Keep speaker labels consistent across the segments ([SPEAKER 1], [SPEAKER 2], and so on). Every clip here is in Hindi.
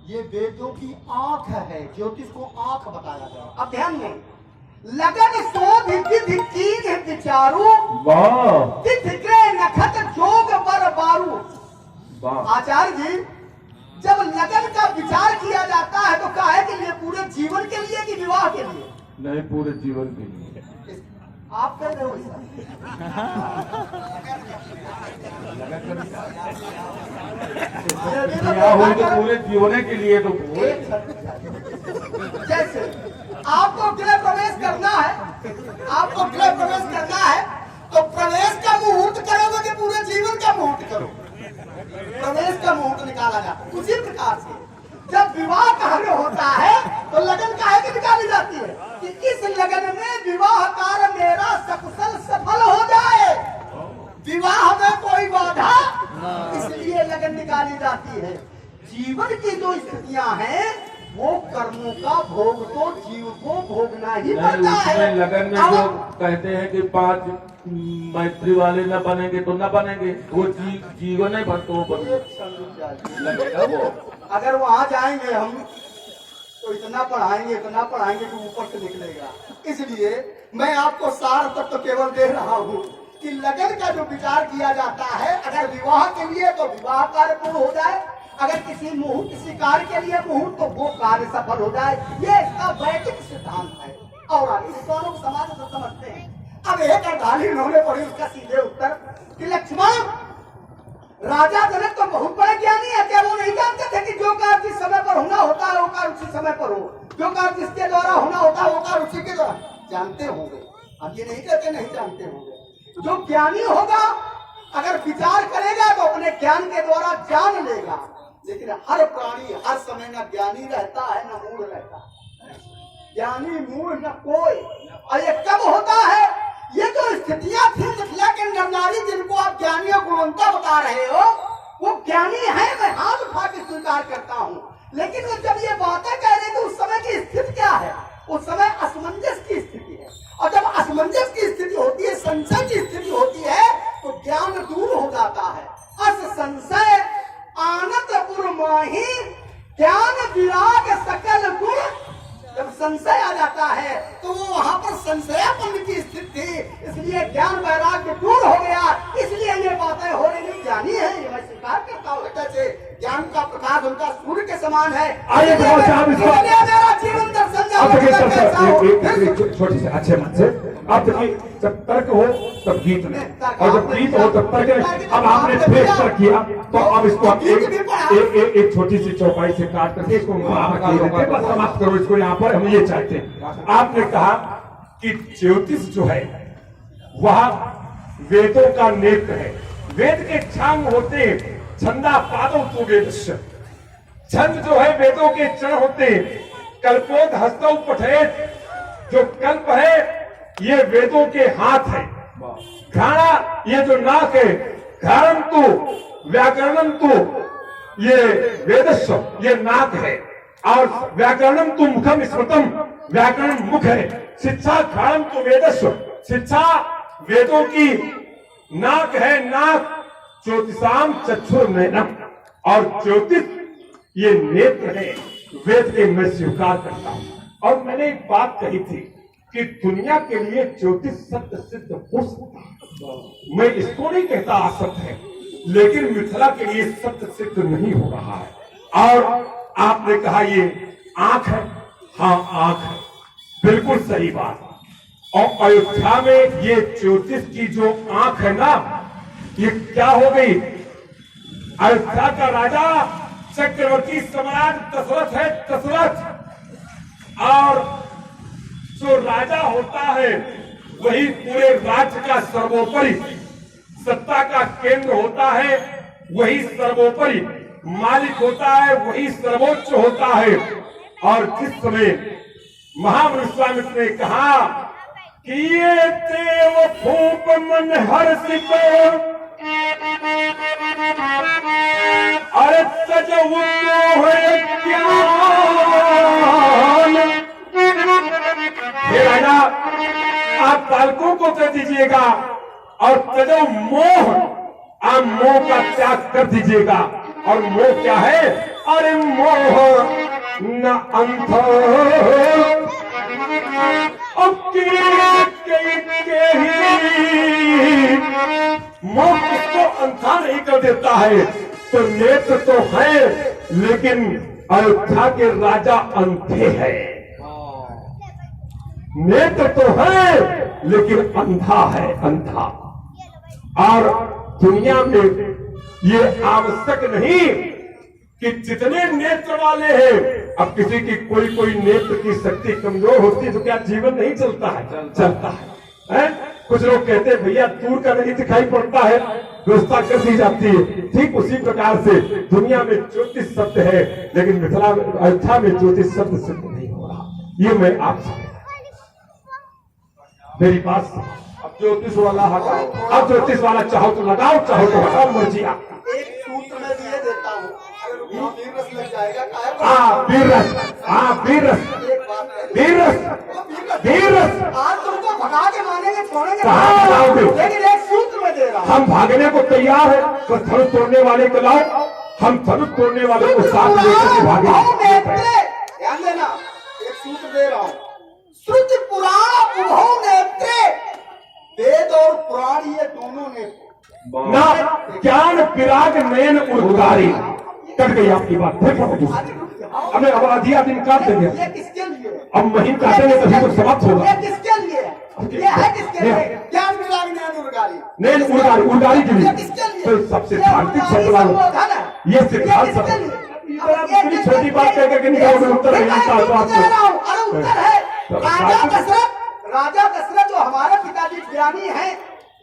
[SPEAKER 1] ये वेदों की आंख है, ज्योतिष को आंख बताया गया।
[SPEAKER 2] अब ध्यान दें, लगन शोध विधि कीन विचारू, तिथिक्रे नखत जोग बर बारू। आचार्य जी, जब लगन का विचार किया जाता है तो काहे के लिए? पूरे जीवन के लिए कि विवाह के लिए?
[SPEAKER 3] नहीं, पूरे जीवन के लिए।
[SPEAKER 2] आप कह रहे हो ऐसा?
[SPEAKER 3] हुई तो पूरे जीवन के लिए। तो
[SPEAKER 2] जैसे आपको गृह प्रवेश करना है, आपको गृह प्रवेश करना है तो प्रवेश का मुहूर्त करोगे कि पूरे जीवन का मुहूर्त करोगे? प्रवेश का मुहूर्त निकाला जाता है। उसी प्रकार से जब विवाह कार्य होता है तो लगन काहे की निकाली जाती है कि इस लगन में विवाह कार्य मेरा सकुशल सफल हो जाए, विवाह में कोई बाधा, इसलिए लगन निकाली जाती है। जीवन की जो स्थितियां हैं वो कर्मों का भोग तो जीव को भोगना ही पड़ता है।
[SPEAKER 3] लगन में जो कहते हैं कि 5 मैत्री वाले न बनेंगे तो न बनेंगे, वो जीवन नहीं बनते, वो लगेगा वो।
[SPEAKER 2] अगर वहां जाएंगे हम तो इतना पढ़ाएंगे कि ऊपर से निकलेगा। इसलिए मैं आपको सार तक तो केवल दे रहा हूँ कि लगन का जो विचार किया जाता है, अगर विवाह के लिए तो विवाह कार्य पूर्ण हो जाए, अगर किसी कार्य के लिए मुहूर्त तो वो कार्य सफल हो जाए। ये इसका वैदिक सिद्धांत है और इस दोनों को समाज से समझते हैं। अब एक अड़धाली उन्होंने पढ़ी, उसका सीधे उत्तर कि लक्ष्मण, राजा जनक तो बहुत बड़े ज्ञानी है, क्या वो नहीं जानते थे कि जो कार्य जिस समय पर होना होता है वो कार्य उसी समय पर हो, जो कार्य जिसके द्वारा होना होता है वो कार्य उसी के द्वारा? जानते होंगे, अब ये नहीं कहते नहीं जानते होंगे। जो ज्ञानी होगा अगर विचार करेगा तो अपने ज्ञान के द्वारा जान लेगा, लेकिन हर प्राणी हर समय न ज्ञानी रहता है न मूढ़ रहता है। ज्ञानी मूढ़ न कोई। और ये कब होता है? ये जो स्थितियां थी मिथिला के नर नारी जिनको आप ज्ञानी और गुणवंता बता रहे हो, वो ज्ञानी है, मैं हाथ उठा के स्वीकार करता हूँ। लेकिन वो जब ये बातें कह रहे थे उस समय की स्थिति क्या है? उस समय असमंजस की स्थिति है, और जब असमंजस की स्थिति होती है, संशय की स्थिति होती है, तो ज्ञान दूर हो जाता है। अस संशय आनंदपुर माही ज्ञान विराग सकल गुण। जब संशय आ जाता है तो वो वहाँ पर संशयापन की स्थिति थी, इसलिए ज्ञान वैराग्य दूर हो गया। इसलिए ये बातें हो रही नहीं, ज्ञानी है, ये मैं स्वीकार करता हूँ। से ज्ञान का प्रकाश उनका सूर्य के समान है।
[SPEAKER 3] आइए
[SPEAKER 2] मेरा जीवन दर्शन
[SPEAKER 3] छोटी से अच्छे मन से। अब देखिए, जब तर्क हो तब गीत नहीं, और जब गीत हो तब तर्क नहीं। अब आपने फिर तर्क किया तो अब इसको एक छोटी सी चौपाई से काट करके इसको समाप्त करो। इसको यहाँ पर हम ये चाहते हैं। आपने कहा कि ज्योतिष जो है वह वेदों का नेत्र है। वेद के छांग होते छंदा पादों तो वेदस्य। छंद जो है वेदों के चरण होते। कल्पोद हस्तौ पठेत, जो कल्प है ये वेदों के हाथ है। घाड़ा ये जो नाक है, घारण तो व्याकरणम तो ये वेदस्व, ये नाक है। और व्याकरणम तो मुखम स्मृतम, व्याकरण मुख है। शिक्षा घाड़म तो वेदस्व, शिक्षा वेदों की नाक है। नाक ज्योतिषाम चक्षुर नयनम, और ज्योतिष ये नेत्र है। वेद के मैं स्वीकार करता हूं। और मैंने एक बात कही थी कि दुनिया के लिए ज्योतिष सत्य सिद्ध हो सकता है। मैं इसको नहीं कहता असत्य है, लेकिन मिथिला के लिए सत्य सिद्ध नहीं हो रहा है। और आपने कहा ये आंख है, हाँ आंख है, बिल्कुल सही बात। और अयोध्या में ये ज्योतिष की जो आंख है ना, ये क्या हो गई? अयोध्या का राजा चक्रवर्ती सम्राट दशरथ है, दशरथ। और जो राजा होता है वही पूरे राज्य का सर्वोपरि सत्ता का केंद्र होता है, वही सर्वोपरि मालिक होता है, वही सर्वोच्च होता है। और जिस समय महामुनि स्वामी ने कहा कि ये देव भूप मन हर्षित, अरे तजव हे राजा, आप बालकों को कर दीजिएगा और तजव मोह, आप मोह का त्याग कर दीजिएगा। और मोह क्या है? अरे मोह न अंधा अब के ही मौत इसको अंधा नहीं कर देता है। तो नेत्र तो है लेकिन अयोध्या के राजा अंधे हैं। नेत्र तो है लेकिन अंधा है, अंधा। और दुनिया में ये आवश्यक नहीं कि जितने नेत्र वाले हैं, अब किसी की कोई नेत्र की शक्ति कमजोर होती है तो क्या जीवन नहीं चलता है? चलता है। कुछ लोग कहते हैं भैया दूर का नहीं दिखाई पड़ता है, व्यवस्था कर दी जाती है। ठीक उसी प्रकार से दुनिया में ज्योतिष सत्य है लेकिन मिथिला में, अयोध्या में ज्योतिष सत्य सिद्ध नहीं हो रहा। ये मैं आपसे मेरी बात। अब ज्योतिष वाला हटाओ, अब ज्योतिष वाला चाहो तो लगाओ, चाहो तो हटाओ, मर्जी आप।
[SPEAKER 2] एक सूत्र में दिए देता हूँ, वीर रस लग जाएगा।
[SPEAKER 3] वीर रस, वीर रस, वीर रस, वीर रस।
[SPEAKER 2] आज तुमको भगा के मानेंगे, छोड़ेंगे
[SPEAKER 3] कहाँ भगाओगे?
[SPEAKER 2] लेकिन एक सूत्र में दे रहा हूँ।
[SPEAKER 3] हम भागने को तैयार है तो धनुष तोड़ने वाले को लाओ, हम धनुष तोड़ने वाले को साथ लेकर के भागेंगे।
[SPEAKER 2] ध्यान देना, एक सूत्र दे रहा हूँ। श्रुति पुराण उभौ नेत्रे, वेद और पुराण ये दोनों नेत्र
[SPEAKER 3] ना ज्ञान विराग नयन उद्गारी। कट गई आपकी बात, फिर हमें अब आधिया दिन काट देंगे।
[SPEAKER 2] ये किसके लिए?
[SPEAKER 3] अब महीन काटेंगे तभी तो समाप्त होगा।
[SPEAKER 2] ये किसके लिए? ये है किसके लिए? ज्ञान विराग नयन उद्गारी।
[SPEAKER 3] नयन उद्गारी, उद्गारी के लिए
[SPEAKER 2] ये किसके लिए?
[SPEAKER 3] तो सबसे धार्मिक शब्द लागू। ये सिद्धांत सब छोटी बात कह करके निकाल उत्तर नहीं मिलता तो आपको।
[SPEAKER 2] उत्तर है राजा दशरथ जो हमारे पिताजी ज्ञानी हैं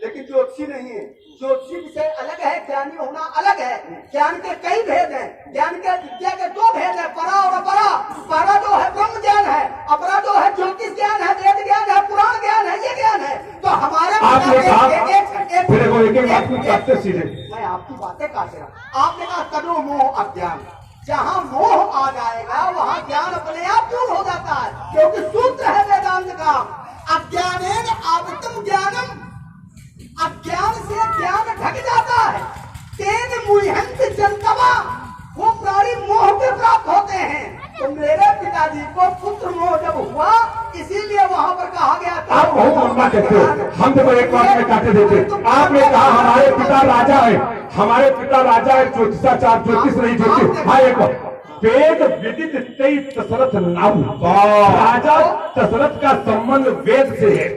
[SPEAKER 2] लेकिन ज्योतिषी नहीं है। ज्योतिषी विषय अलग है, ज्ञानी होना अलग है। ज्ञान के कई भेद हैं। ज्ञान के विद्या के दो भेद है, परा और अपरा। परा जो है ब्रह्म ज्ञान है, अपरा जो है ज्योतिष ज्ञान है, वेद ज्ञान है, पुराण ज्ञान है, ये ज्ञान है। तो हमारे मैं आपकी बातें काट रहा। आपने कहा तनो मोह अज्ञान, जहाँ मोह आ जाएगा वहाँ ज्ञान अपने आप दूर हो जाता है, क्योंकि सूत्र है वेदांत का। अज्ञानेन आवृतम ज्ञानम, अज्ञान से ज्ञान ढक जाता है। तेन मुह्यंत जंतवा, वो प्राणी मोह पे प्राप्त होते हैं। तो मेरे पिताजी को पुत्र मोह जब हुआ, इसीलिए वहाँ पर कहा गया था।
[SPEAKER 3] आप बहुत लंबा कहते हो, हम तो एक बात में काटे देते। आपने कहा हमारे पिता राजा है, हमारे पिता राजा है, ज्योतिषाचार, ज्योतिष नहीं ज्योतिष। हाँ, एक वेद विदित तेई दशरथ नाम। राजा दशरथ का संबंध वेद से है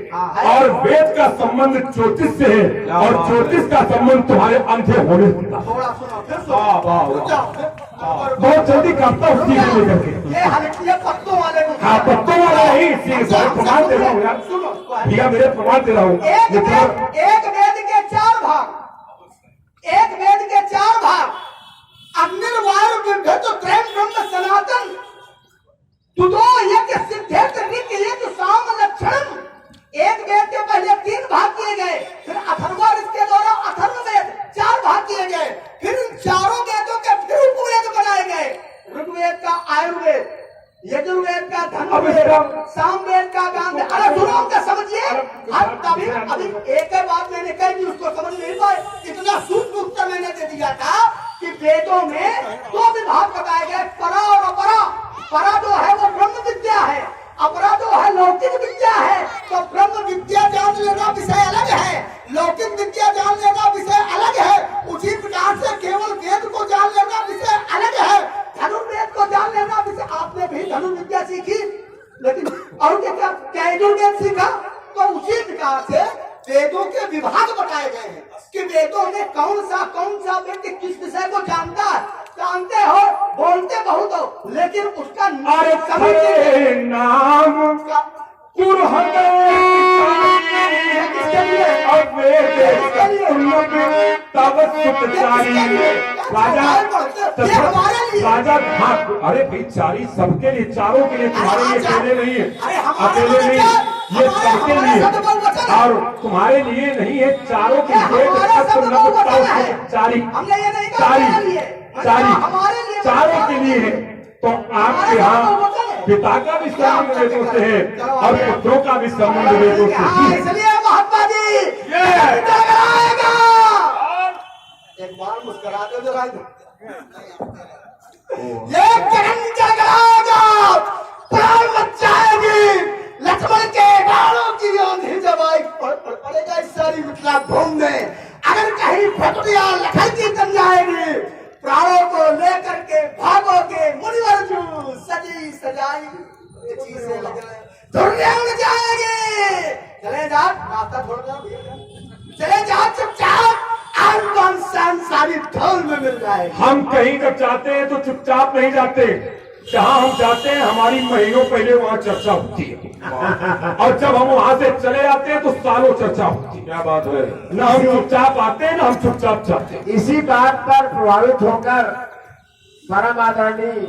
[SPEAKER 3] और वेद का संबंध ज्योतिष से है और ज्योतिष का संबंध तुम्हारे अंधे होने से था। बहुत जल्दी करता हूँ चीज लेकर के।
[SPEAKER 2] पत्तों वाले को,
[SPEAKER 3] हाँ, पत्तों वाला ही प्रमाण दे रहा हूँ यार, भैया मेरे प्रमाण दे रहा हूँ।
[SPEAKER 2] एक वेद के चार भाग, एक वेद के चार भाग, अग्निर्वायु विभेद त्रयं ब्रह्म सनातन, तुदो यज्ञ सिद्धेत ऋक् यज्ञ साम लक्षणम। एक वेद के पहले तीन भाग किए गए, फिर अथर्वण इसके द्वारा अथर्ववेद चार भाग किए गए, फिर इन चारों वेदों के फिर उपवेद बनाए गए। ऋग्वेद का आयुर्वेद, यजुर्वेद का धनुर्वेद, सामवेद का गांधी। अरे सुनो, उनका समझिए। अभी एक ही बात मैंने कही थी, उसको समझ नहीं पाए। इतना सूक्ष्म उत्तर मैंने दे दिया था कि वेदों में दो विभाग बताए गए, परा और अपरा। परा जो है वो ब्रह्म विद्या है, अपरा जो है लौकिक विद्या है। तो ब्रह्म विद्या जान लेना विषय अलग है, लौकिक विद्या जान लेना विषय अलग है। उसी प्रकार से केवल वेद को जान लेना विषय अलग है, धनुर्वेद को जान लेना विषय। आपने भी धनुर्विद्या सीखी, लेकिन और क्या यजुर्वेद सीखा? तो उसी प्रकार से वेदों के विभाग बताए गए हैं कि वेदों में कौन सा व्यक्ति किस विषय को जानता है। जानते हो, बोलते बहुत हो, लेकिन उसका नाम राजा। अरे भाई, चारी सबके लिए, चारों के लिए, तुम्हारे लिए अकेले नहीं है, अकेले नहीं, ये सबके लिए और तुम्हारे लिए नहीं है, चारों के लिए। चारी चारों के लिए है। तो आपके यहाँ पिता का भी संबंध वेदों से है और पुत्रों का भी संबंध वेदों से है। इसलिए महात्मा जी एक बार मुस्कुरा दो, ये जगन जगराएगा। जाएगी। प्राणों को लेकर के भागोगे मुनिवर जू, सजी सजाई ये चीजें लग रहे दुनिया उड़ जाएगी। चले जा, रास्ता छोड़ दो, चले जा चुपचाप, आलम सारी ढोल में मिल जाएगी।
[SPEAKER 3] हम कहीं जब जाते हैं तो चुपचाप नहीं जाते, जहाँ हम जाते हैं हमारी महीनों पहले वहाँ चर्चा होती है, और जब हम वहाँ से चले आते हैं तो सालों चर्चा होती है। क्या बात है, ना हम चुपचाप आते हैं ना हम चुपचाप जाते हैं।
[SPEAKER 4] इसी बात पर प्रभावित होकर परम आदरणीय